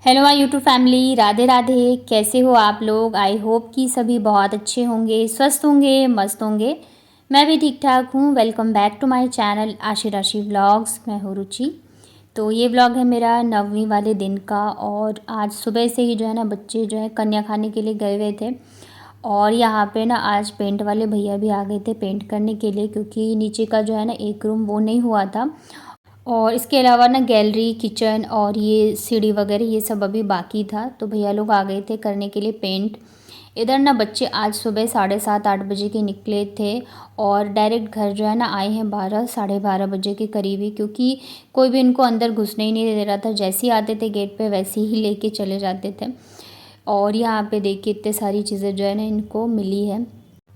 Hello my YouTube family, Radhe Radhe. कैसे हो आप लोग? आई होप कि सभी बहुत अच्छे होंगे, स्वस्थ होंगे, मस्त होंगे। मैं भी ठीक ठाक हूँ। Welcome back to my channel Ashi Rashi vlogs. मैं हूँ रुचि। तो ये व्लॉग है मेरा 9वीं वाले दिन का। और आज सुबह से ही जो है ना बच्चे जो है कन्या खाने के लिए गए हुए थे। और यहाँ पे ना आज पेंट वाले भैया भी आ गए थे पेंट करने के लिए, क्योंकि नीचे का जो है ना एक रूम वो नहीं हुआ था। और इसके अलावा ना गैलरी, किचन और ये सीढ़ी वगैरह ये सब अभी बाकी था। तो भैया लोग आ गए थे करने के लिए पेंट। इधर ना बच्चे आज सुबह 7:30-8 बजे के निकले थे। और डायरेक्ट घर जो है ना आए हैं 12-12:30 बजे के करीब ही, क्योंकि कोई भी इनको अंदर घुसने ही नहीं दे रहा था। जैसे ही आते थे गेट पे वैसे ही लेके चले जाते थे। और यहाँ पे देखिए इतने सारी चीज़ें जो है ना इनको मिली है।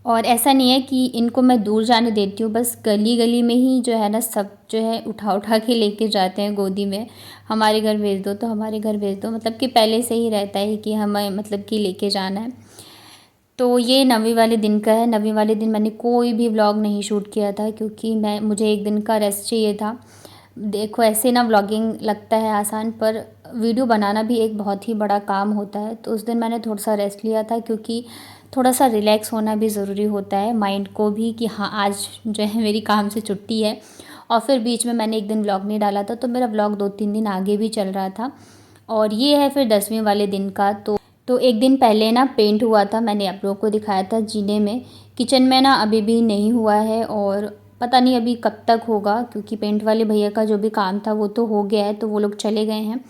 और ऐसा नहीं है कि इनको मैं दूर जाने देती हूँ, बस गली गली में ही जो है ना सब जो है उठा उठा के लेके जाते हैं गोदी में। हमारे घर भेज दो तो हमारे घर भेज दो, मतलब कि पहले से ही रहता है कि हमें मतलब कि लेके जाना है। तो ये 9वीं वाले दिन का है। 9वीं वाले दिन मैंने कोई भी व्लॉग नहीं शूट किया था, क्योंकि मुझे एक दिन का रेस्ट चाहिए था। देखो ऐसे ना व्लॉगिंग लगता है आसान, पर वीडियो बनाना भी एक बहुत ही बड़ा काम होता है। तो उस दिन मैंने थोड़ा सा रेस्ट लिया था, क्योंकि थोड़ा सा रिलैक्स होना भी ज़रूरी होता है माइंड को भी, कि हाँ आज जो है मेरी काम से छुट्टी है। और फिर बीच में मैंने एक दिन व्लॉग नहीं डाला था, तो मेरा व्लॉग 2-3 दिन आगे भी चल रहा था। और ये है फिर 10वीं वाले दिन का। तो एक दिन पहले ना पेंट हुआ था, मैंने आप लोगों को दिखाया था जीने में। किचन में ना अभी भी नहीं हुआ है, और पता नहीं अभी कब तक होगा, क्योंकि पेंट वाले भैया का जो भी काम था वो तो हो गया है, तो वो लोग चले गए हैं।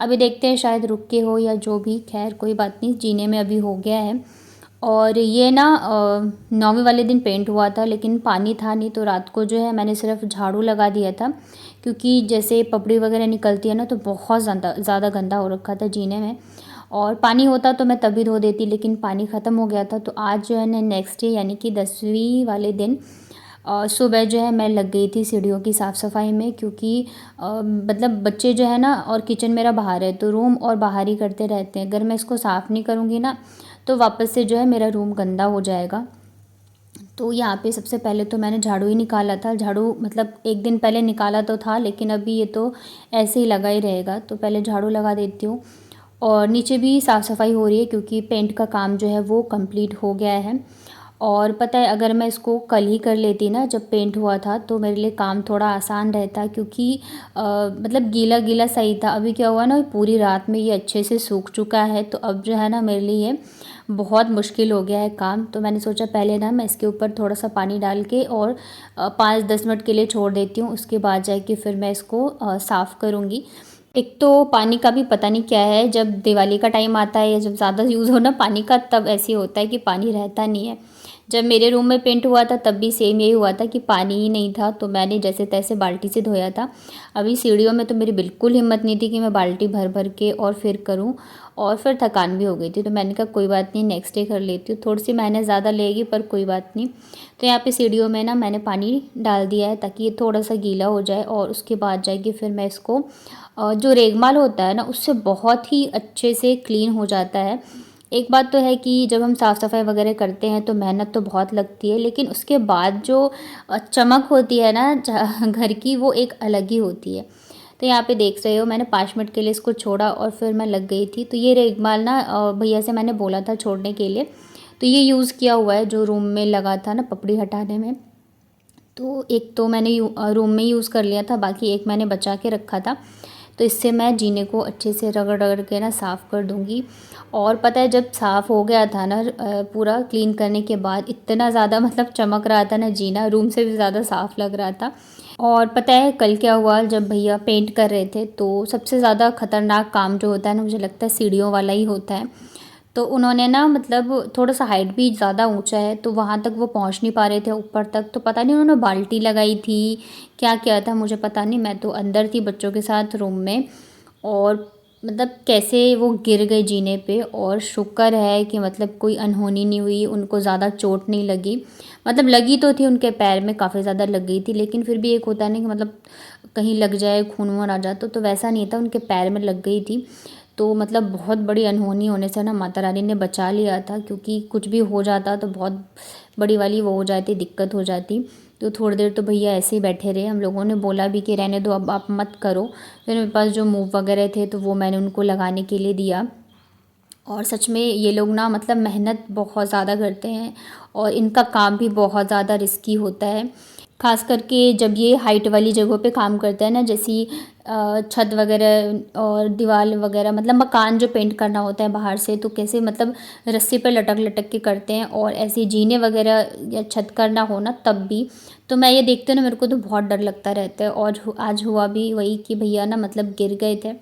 अभी देखते हैं शायद रुक के हो या जो भी, खैर कोई बात नहीं, जीने में अभी हो गया है। और ये ना 9वीं वाले दिन पेंट हुआ था, लेकिन पानी था नहीं, तो रात को जो है मैंने सिर्फ झाड़ू लगा दिया था। क्योंकि जैसे पपड़ी वगैरह निकलती है ना, तो बहुत ज़्यादा गंदा हो रखा था जीने में। और पानी होता तो मैं तभी धो देती, लेकिन पानी ख़त्म हो गया था। तो आज जो है ना नेक्स्ट डे यानी कि 10वीं वाले दिन सुबह जो है मैं लग गई थी सीढ़ियों की साफ़ सफाई में, क्योंकि मतलब बच्चे जो है ना, और किचन मेरा बाहर है, तो रूम और बाहर ही करते रहते हैं। अगर मैं इसको साफ़ नहीं करूँगी ना, तो वापस से जो है मेरा रूम गंदा हो जाएगा। तो यहाँ पे सबसे पहले तो मैंने झाड़ू ही निकाला था। झाड़ू मतलब एक दिन पहले निकाला तो था, लेकिन अभी ये तो ऐसे ही लगा ही रहेगा, तो पहले झाड़ू लगा देती हूँ। और नीचे भी साफ़ सफाई हो रही है, क्योंकि पेंट का काम जो है वो कंप्लीट हो गया है। और पता है अगर मैं इसको कल ही कर लेती ना, जब पेंट हुआ था, तो मेरे लिए काम थोड़ा आसान रहता, क्योंकि मतलब गीला गीला सही था। अभी क्या हुआ ना, पूरी रात में ये अच्छे से सूख चुका है, तो अब जो है ना मेरे लिए बहुत मुश्किल हो गया है काम। तो मैंने सोचा पहले ना मैं इसके ऊपर थोड़ा सा पानी डाल के और 5-10 मिनट के लिए छोड़ देती हूँ, उसके बाद जाके फिर मैं इसको साफ़ करूँगी। एक तो पानी का भी पता नहीं क्या है, जब दिवाली का टाइम आता है या जब ज़्यादा यूज़ हो ना पानी का, तब ऐसे होता है कि पानी रहता नहीं है। जब मेरे रूम में पेंट हुआ था तब भी सेम यही हुआ था कि पानी ही नहीं था, तो मैंने जैसे तैसे बाल्टी से धोया था। अभी सीढ़ियों में तो मेरी बिल्कुल हिम्मत नहीं थी कि मैं बाल्टी भर भर के और फिर करूं, और फिर थकान भी हो गई थी। तो मैंने कहा कोई बात नहीं, नेक्स्ट डे कर लेती हूँ, थोड़ी सी मेहनत ज़्यादा लेगी पर कोई बात नहीं। तो यहाँ पे सीढ़ियों में ना मैंने पानी डाल दिया है, ताकि ये थोड़ा सा गीला हो जाए, और उसके बाद जाएगी फिर मैं इसको जो रेगमाल होता है ना, उससे बहुत ही अच्छे से क्लीन हो जाता है। एक बात तो है कि जब हम साफ़ सफाई वगैरह करते हैं तो मेहनत तो बहुत लगती है, लेकिन उसके बाद जो चमक होती है ना घर की, वो एक अलग ही होती है। तो यहाँ पे देख रहे हो मैंने 5 मिनट के लिए इसको छोड़ा और फिर मैं लग गई थी। तो ये रेगमाल ना भैया से मैंने बोला था छोड़ने के लिए, तो ये यूज़ किया हुआ है जो रूम में लगा था ना पपड़ी हटाने में। तो एक तो मैंने रूम में यूज़ कर लिया था, बाकी एक मैंने बचा के रखा था। तो इससे मैं जीने को अच्छे से रगड़ रगड़ के ना साफ़ कर दूँगी। और पता है जब साफ़ हो गया था ना पूरा क्लीन करने के बाद, इतना ज़्यादा मतलब चमक रहा था ना जीना, रूम से भी ज़्यादा साफ़ लग रहा था। और पता है कल क्या हुआ, जब भैया पेंट कर रहे थे, तो सबसे ज़्यादा ख़तरनाक काम जो होता है ना, मुझे लगता है सीढ़ियों वाला ही होता है। तो उन्होंने ना मतलब थोड़ा सा हाइट भी ज़्यादा ऊंचा है, तो वहाँ तक वो पहुँच नहीं पा रहे थे ऊपर तक। तो पता नहीं उन्होंने बाल्टी लगाई थी, क्या किया था मुझे पता नहीं। मैं तो अंदर थी बच्चों के साथ रूम में, और मतलब कैसे वो गिर गए जीने पे। और शुक्र है कि मतलब कोई अनहोनी नहीं हुई, उनको ज़्यादा चोट नहीं लगी। मतलब लगी तो थी, उनके पैर में काफ़ी ज़्यादा लग गई थी, लेकिन फिर भी एक होता है ना कि मतलब कहीं लग जाए, खून वून आ जाता, तो वैसा नहीं था, उनके पैर में लग गई थी। तो मतलब बहुत बड़ी अनहोनी होने से ना माता रानी ने बचा लिया था, क्योंकि कुछ भी हो जाता तो बहुत बड़ी वाली वो हो जाती, दिक्कत हो जाती। तो थोड़ी देर तो भैया ऐसे ही बैठे रहे, हम लोगों ने बोला भी कि रहने दो, अब आप मत करो। फिर मेरे पास जो मूव वगैरह थे तो वो मैंने उनको लगाने के लिए दिया। और सच में ये लोग ना मतलब मेहनत बहुत ज़्यादा करते हैं और इनका काम भी बहुत ज़्यादा रिस्की होता है। ख़ास करके जब ये हाइट वाली जगहों पे काम करते हैं ना, जैसी छत वगैरह और दीवार वगैरह, मतलब मकान जो पेंट करना होता है बाहर से, तो कैसे मतलब रस्सी पे लटक लटक के करते हैं। और ऐसे जीने वगैरह या छत करना हो ना तब भी, तो मैं ये देखते ना मेरे को तो बहुत डर लगता रहता है। और आज हुआ भी वही कि भैया ना मतलब गिर गए थे।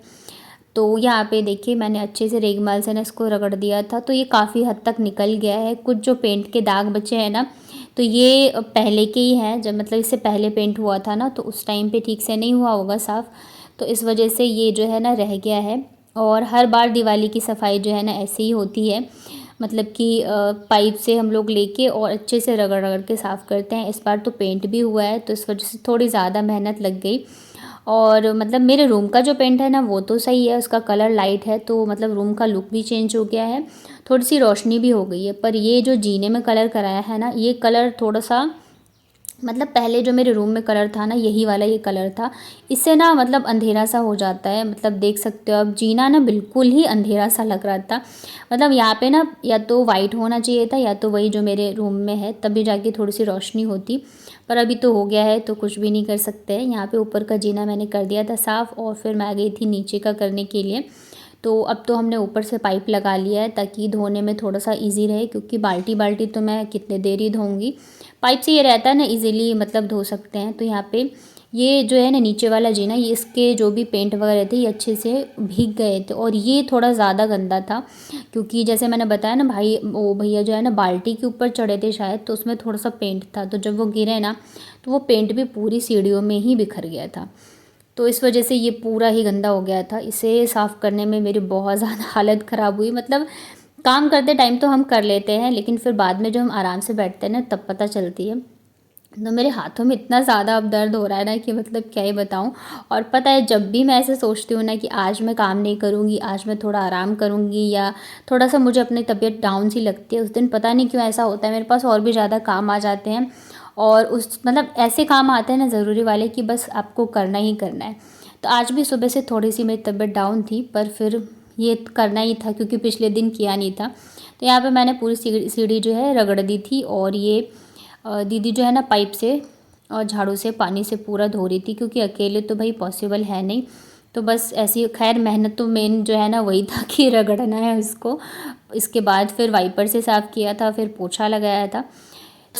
तो यहाँ पे देखिए मैंने अच्छे से रेगमाल से ना इसको रगड़ दिया था, तो ये काफ़ी हद तक निकल गया है। कुछ जो पेंट के दाग बचे हैं ना, तो ये पहले के ही हैं, जब मतलब इससे पहले पेंट हुआ था ना, तो उस टाइम पे ठीक से नहीं हुआ होगा साफ़, तो इस वजह से ये जो है ना रह गया है। और हर बार दिवाली की सफाई जो है ना ऐसे ही होती है, मतलब कि पाइप से हम लोग लेके और अच्छे से रगड़ रगड़ के साफ़ करते हैं। इस बार तो पेंट भी हुआ है, तो इस वजह से थोड़ी ज़्यादा मेहनत लग गई। और मतलब मेरे रूम का जो पेंट है ना वो तो सही है, उसका कलर लाइट है, तो मतलब रूम का लुक भी चेंज हो गया है, थोड़ी सी रोशनी भी हो गई है। पर ये जो जीने में कलर कराया है ना, ये कलर थोड़ा सा मतलब पहले जो मेरे रूम में कलर था ना, यही वाला ये कलर था, इससे ना मतलब अंधेरा सा हो जाता है। मतलब देख सकते हो अब जीना ना बिल्कुल ही अंधेरा सा लग रहा था। मतलब यहाँ पे ना या तो वाइट होना चाहिए था या तो वही जो मेरे रूम में है, तभी जाके थोड़ी सी रोशनी होती। पर अभी तो हो गया है तो कुछ भी नहीं कर सकते हैं। यहाँ पे ऊपर का जीना मैंने कर दिया था साफ़, और फिर मैं आ गई थी नीचे का करने के लिए। तो अब तो हमने ऊपर से पाइप लगा लिया है ताकि धोने में थोड़ा सा इजी रहे, क्योंकि बाल्टी बाल्टी तो मैं कितने देर ही धोऊंगी। पाइप से ये रहता है ना इजीली मतलब धो सकते हैं। तो यहाँ पे ये जो है ना नीचे वाला जीना, ये इसके जो भी पेंट वगैरह थे ये अच्छे से भीग गए थे, और ये थोड़ा ज़्यादा गंदा था, क्योंकि जैसे मैंने बताया ना भाई वो भैया जो है ना बाल्टी के ऊपर चढ़े थे शायद, तो उसमें थोड़ा सा पेंट था, तो जब वो गिरे ना तो वो पेंट भी पूरी सीढ़ियों में ही बिखर गया था। तो इस वजह से ये पूरा ही गंदा हो गया था। इसे साफ़ करने में मेरी बहुत ज़्यादा हालत ख़राब हुई। मतलब काम करते टाइम तो हम कर लेते हैं, लेकिन फिर बाद में जो हम आराम से बैठते हैं ना तब पता चलती है। तो मेरे हाथों में इतना ज़्यादा अब दर्द हो रहा है ना कि मतलब क्या ही बताऊँ। और पता है जब भी मैं ऐसे सोचती हूँ ना कि आज मैं काम नहीं करूँगी, आज मैं थोड़ा आराम करूँगी, या थोड़ा सा मुझे अपनी तबीयत डाउन सी लगती है, उस दिन पता नहीं क्यों ऐसा होता है, मेरे पास और भी ज़्यादा काम आ जाते हैं। और उस मतलब ऐसे काम आते हैं ना ज़रूरी वाले कि बस आपको करना ही करना है। तो आज भी सुबह से थोड़ी सी मेरी तबीयत डाउन थी, पर फिर ये करना ही था क्योंकि पिछले दिन किया नहीं था। तो यहाँ पे मैंने पूरी सीढ़ी जो है रगड़ दी थी, और ये दीदी जो है ना पाइप से और झाड़ू से पानी से पूरा धो रही थी, क्योंकि अकेले तो भाई पॉसिबल है नहीं। तो बस ऐसी खैर मेहनत तो मेन जो है ना वही था कि रगड़ना है उसको। इसके बाद फिर वाइपर से साफ़ किया था, फिर पोछा लगाया था।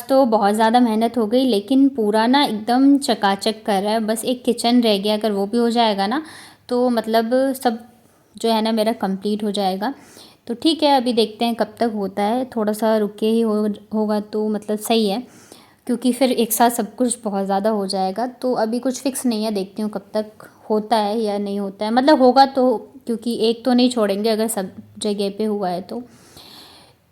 तो बहुत ज़्यादा मेहनत हो गई, लेकिन पूरा ना एकदम चकाचक कर रहा है। बस एक किचन रह गया, अगर वो भी हो जाएगा ना तो मतलब सब जो है ना मेरा कंप्लीट हो जाएगा। तो ठीक है, अभी देखते हैं कब तक होता है, थोड़ा सा रुक के ही होगा तो मतलब सही है, क्योंकि फिर एक साथ सब कुछ बहुत ज़्यादा हो जाएगा। तो अभी कुछ फिक्स नहीं है, देखती हूँ कब तक होता है या नहीं होता है, मतलब होगा तो, क्योंकि एक तो नहीं छोड़ेंगे अगर सब जगह पे हुआ है तो।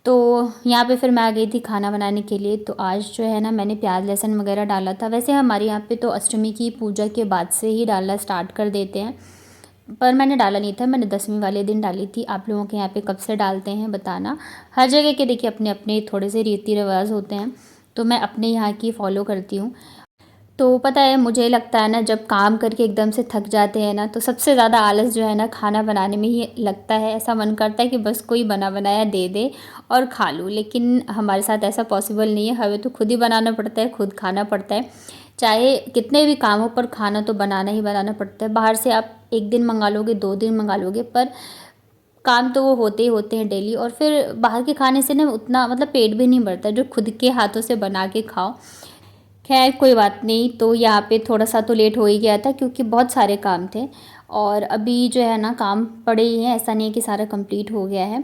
तो यहाँ पे फिर मैं आ गई थी खाना बनाने के लिए। तो आज जो है ना मैंने प्याज लहसुन वगैरह डाला था। वैसे हमारे यहाँ पे तो अष्टमी की पूजा के बाद से ही डालना स्टार्ट कर देते हैं, पर मैंने डाला नहीं था, मैंने 10वीं वाले दिन डाली थी। आप लोगों के यहाँ पे कब से डालते हैं बताना। हर जगह के देखिए अपने अपने थोड़े से रीति रिवाज होते हैं, तो मैं अपने यहाँ की फ़ॉलो करती हूँ। तो पता है मुझे लगता है ना जब काम करके एकदम से थक जाते हैं ना, तो सबसे ज़्यादा आलस जो है ना खाना बनाने में ही लगता है। ऐसा मन करता है कि बस कोई बना बनाया दे दे और खा लूँ, लेकिन हमारे साथ ऐसा पॉसिबल नहीं है। हमें तो खुद ही बनाना पड़ता है, खुद खाना पड़ता है, चाहे कितने भी कामों पर खाना तो बनाना ही बनाना पड़ता है। बाहर से आप एक दिन मंगा लोगे, 2 दिन मंगा लोगे, पर काम तो वो होते ही होते हैं डेली। और फिर बाहर के खाने से ना उतना मतलब पेट भी नहीं भरता जो खुद के हाथों से बना के खाओ। खैर कोई बात नहीं। तो यहाँ पे थोड़ा सा तो लेट हो ही गया था, क्योंकि बहुत सारे काम थे, और अभी जो है ना काम पड़े ही हैं, ऐसा नहीं है कि सारा कंप्लीट हो गया है।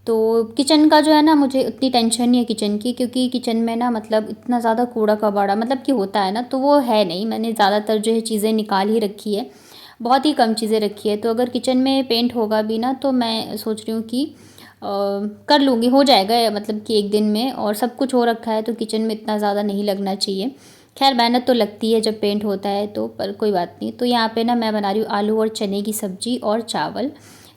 तो किचन का जो है ना मुझे उतनी टेंशन नहीं है किचन की, क्योंकि किचन में ना मतलब इतना ज़्यादा कूड़ा कबाड़ा मतलब कि होता है ना, तो वो है नहीं। मैंने ज़्यादातर जो है चीज़ें निकाल ही रखी है, बहुत ही कम चीज़ें रखी है। तो अगर किचन में पेंट होगा भी ना, तो मैं सोच रही हूँ कि कर लूँगी, हो जाएगा मतलब कि एक दिन में। और सब कुछ हो रखा है तो किचन में इतना ज़्यादा नहीं लगना चाहिए। खैर मेहनत तो लगती है जब पेंट होता है तो, पर कोई बात नहीं। तो यहाँ पे ना मैं बना रही हूँ आलू और चने की सब्ज़ी और चावल।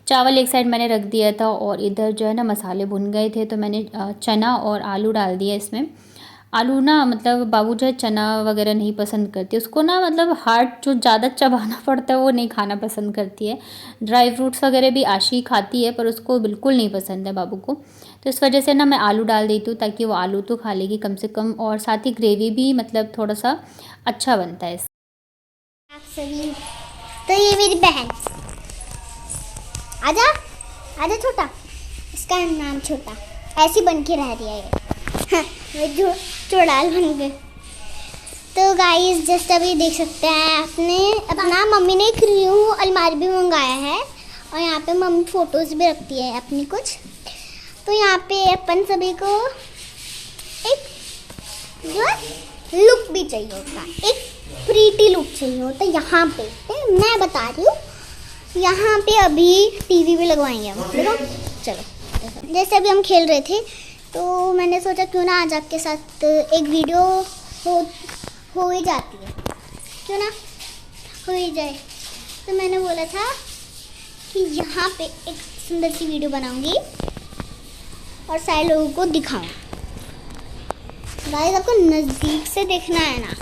चावल एक साइड मैंने रख दिया था और इधर जो है ना मसाले भुन गए थे, तो मैंने चना और आलू डाल दिया इसमें। आलू ना मतलब बाबू जो है चना वगैरह नहीं पसंद करती, उसको ना मतलब हार्ड जो ज़्यादा चबाना पड़ता है वो नहीं खाना पसंद करती है। ड्राई फ्रूट्स वगैरह भी आशी खाती है पर उसको बिल्कुल नहीं पसंद है बाबू को, तो इस वजह से ना मैं आलू डाल देती हूँ ताकि वो आलू तो खा लेगी कम से कम, और साथ ही ग्रेवी भी मतलब थोड़ा सा अच्छा बनता है। आप सभी, तो ये मेरी बहन, आजा आजा छोटा, इसका नाम छोटा, ऐसी बन के रह रही है ये। मैं जो चुड़ैल बन गई। तो गाइस जस्ट अभी देख सकते हैं आपने अपना, मम्मी ने एक न्यू अलमारी भी मंगाया है और यहाँ पे मम्मी फ़ोटोज़ भी रखती है अपनी कुछ। तो यहाँ पे अपन सभी को एक जो लुक भी चाहिए होता है, एक प्रीटी लुक चाहिए होता है। यहाँ पे मैं बता रही हूँ, यहाँ पे अभी टीवी भी लगवाएंगे हम, देखो। चलो, जैसे अभी हम खेल रहे थे तो मैंने सोचा क्यों ना आज आपके साथ एक वीडियो हो ही जाती है, क्यों ना हो ही जाए। तो मैंने बोला था कि यहाँ पे एक सुंदर सी वीडियो बनाऊंगी और सारे लोगों को दिखाऊं। गाइस आपको नज़दीक से देखना है ना,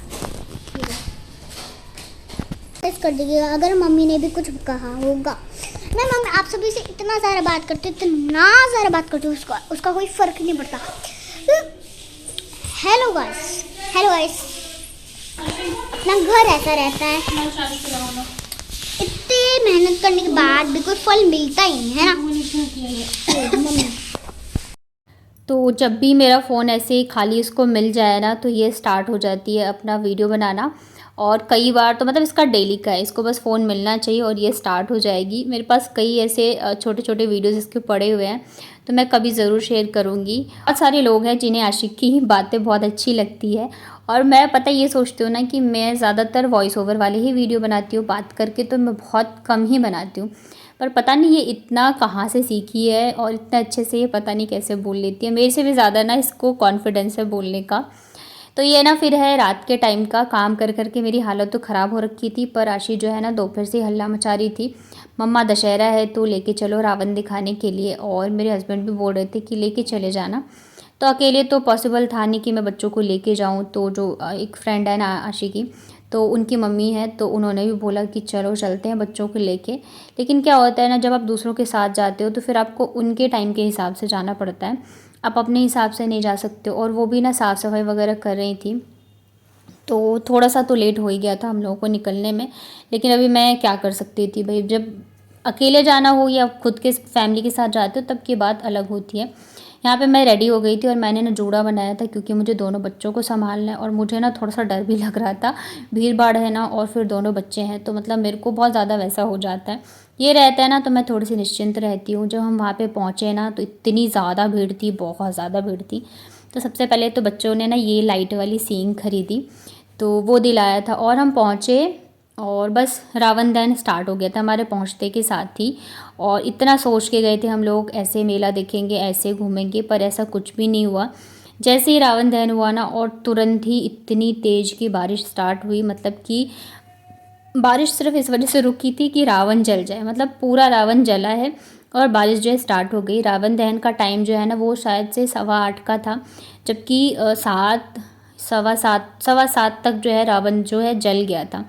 कर दीजिएगा अगर मम्मी ने भी कुछ कहा होगा। मैं मम्मी आप सभी से इतना ज़्यादा बात करती हूँ, इतना ज़्यादा बात करती हूँ, उसका कोई फ़र्क नहीं पड़ता। हेलो गाइस, हेलो गाइस, ना घर ऐसा रहता है, इतनी मेहनत करने के बाद भी कोई फल मिलता ही नहीं है ना। तो जब भी मेरा फ़ोन ऐसे ही खाली इसको मिल जाए ना तो ये स्टार्ट हो जाती है अपना वीडियो बनाना, और कई बार तो मतलब इसका डेली का है, इसको बस फ़ोन मिलना चाहिए और ये स्टार्ट हो जाएगी। मेरे पास कई ऐसे छोटे छोटे वीडियोस इसके पड़े हुए हैं, तो मैं कभी ज़रूर शेयर करूँगी। बहुत सारे लोग हैं जिन्हें आशिक की बातें बहुत अच्छी लगती है, और मैं पता ये सोचती हूँ ना कि मैं ज़्यादातर वॉइस ओवर वाले ही वीडियो बनाती हूँ, बात करके तो मैं बहुत कम ही बनाती हूँ। पर पता नहीं ये इतना कहाँ से सीखी है और इतना अच्छे से ये पता नहीं कैसे बोल लेती है, मेरे से भी ज़्यादा ना इसको कॉन्फिडेंस है बोलने का। तो ये ना फिर है रात के टाइम का, काम कर कर के मेरी हालत तो ख़राब हो रखी थी, पर आशी जो है ना दोपहर से हल्ला मचा रही थी, मम्मा दशहरा है तो लेके चलो रावण दिखाने के लिए, और मेरे हस्बैंड भी बोल रहे थे कि लेके चले जाना। तो अकेले तो पॉसिबल था नहीं कि मैं बच्चों को लेके जाऊँ, तो जो एक फ्रेंड है ना आशी की, तो उनकी मम्मी है, तो उन्होंने भी बोला कि चलो चलते हैं बच्चों को लेके। लेकिन क्या होता है ना, जब आप दूसरों के साथ जाते हो तो फिर आपको उनके टाइम के हिसाब से जाना पड़ता है, आप अपने हिसाब से नहीं जा सकते हो। और वो भी ना साफ़ सफाई वगैरह कर रही थी, तो थोड़ा सा तो लेट हो ही गया था हम लोगों को निकलने में। लेकिन अभी मैं क्या कर सकती थी भाई, जब अकेले जाना हो या खुद के फैमिली के साथ जाते हो तब की बात अलग होती है। यहाँ पे मैं रेडी हो गई थी और मैंने ना जूड़ा बनाया था, क्योंकि मुझे दोनों बच्चों को संभालना है और मुझे ना थोड़ा सा डर भी लग रहा था, भीड़ भाड़ है ना और फिर दोनों बच्चे हैं, तो मतलब मेरे को बहुत ज़्यादा वैसा हो जाता है। ये रहता है ना तो मैं थोड़ी सी निश्चिंत रहती हूँ। जब हम वहाँ पे पहुँचे ना तो इतनी ज़्यादा भीड़ थी, बहुत ज़्यादा भीड़ थी। तो सबसे पहले तो बच्चों ने ना ये लाइट वाली सींग खरीदी, तो वो दिलाया था, और हम पहुँचे और बस रावण दहन स्टार्ट हो गया था हमारे पहुंचते के साथ ही। और इतना सोच के गए थे हम लोग ऐसे मेला देखेंगे, ऐसे घूमेंगे, पर ऐसा कुछ भी नहीं हुआ। जैसे ही रावण दहन हुआ ना और तुरंत ही इतनी तेज़ की बारिश स्टार्ट हुई, मतलब कि बारिश सिर्फ इस वजह से रुकी थी कि रावण जल जाए, मतलब पूरा रावण जला है और बारिश जो है स्टार्ट हो गई। रावण दहन का टाइम जो है ना वो शायद से 8:15 का था, जबकि 7 सवा 7 तक जो है रावण जो है जल गया था।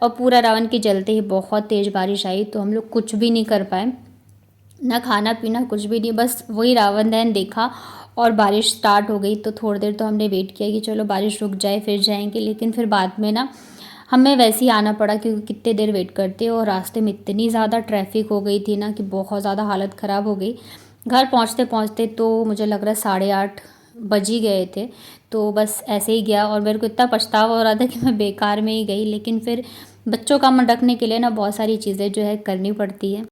और पूरा रावण के जलते ही बहुत तेज़ बारिश आई, तो हम लोग कुछ भी नहीं कर पाए, ना खाना पीना कुछ भी नहीं, बस वही रावण दहन देखा। और बारिश स्टार्ट हो गई तो थोड़ी देर तो हमने वेट किया कि चलो बारिश रुक जाए फिर जाएंगे, लेकिन फिर बाद में ना हमें वैसे ही आना पड़ा, क्योंकि कितने देर वेट करते। और रास्ते में इतनी ज़्यादा ट्रैफिक हो गई थी ना कि बहुत ज़्यादा हालत ख़राब हो गई। घर पहुँचते पहुँचते तो मुझे लग रहा है 8:30 बज ही गए थे। तो बस ऐसे ही गया और मेरे को इतना पछतावा हो रहा था कि मैं बेकार में ही गई, लेकिन फिर बच्चों का मन रखने के लिए ना बहुत सारी चीज़ें जो है करनी पड़ती है।